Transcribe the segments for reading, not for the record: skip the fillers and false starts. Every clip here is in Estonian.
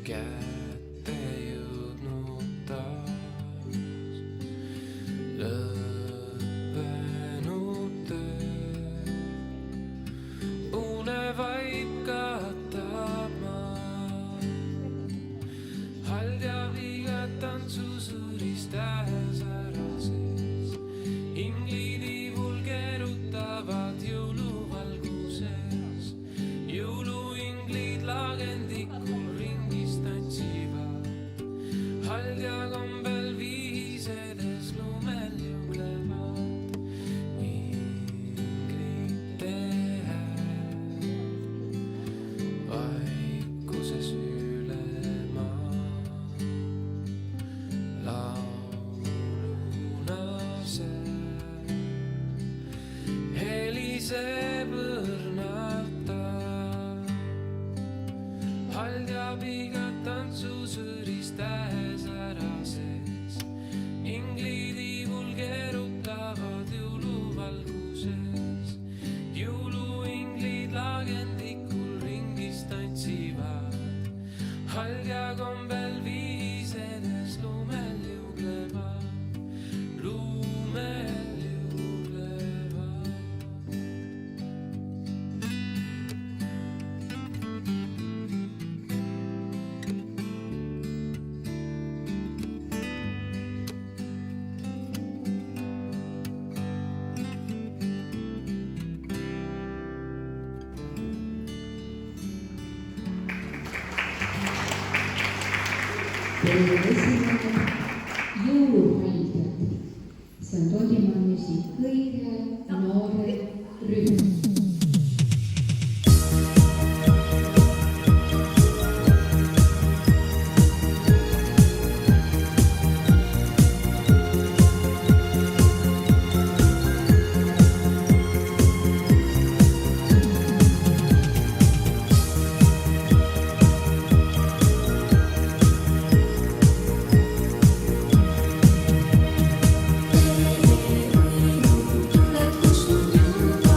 kätte jõudnud taas lõppenud töö. une vaip katab maa, hald ja vigad tantsusuris tähes ära sees. inglitiivul keerutavad jõuluvalguses, jõuluinglid lagendikul ringis tantsivad, hald ja kombel viisedes lumel jõuklevad. inglite hääl vaikuses üle maa, lauluna sääl heliseb õrnata, hald ja vigad tantsusõris tähes ära sees. inglitiivul keerutavad jõuluvalguses, jõuluinglid lagendikul ringis tantsivad, hald ja kombel viisedes lumel jõuklevad, lumel jõuklevad. Teile esineb jõuluhaiged. See on Tondimannesi kõige noorem rühm. Oled kustnud juba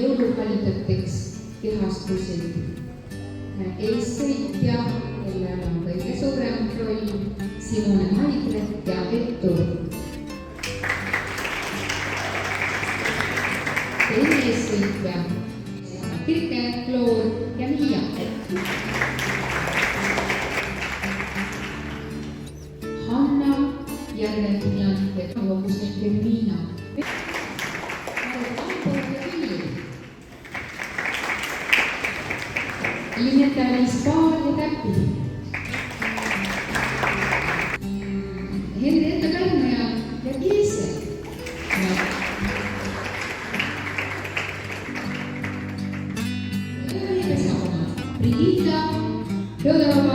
jõuluhaldjateks kehastusid eessõitja, kellel on kõige suurem roll, Simone Maigret ja Ettur. Teine eessõitja, Kirke, Kloor ja Miia. Hanna Järve-Miian ja Kavapusnik Miina. Linnetalis Paar ja Täpi. Henrietta Kärnoja ja Kiese. Brigitta Fjodorova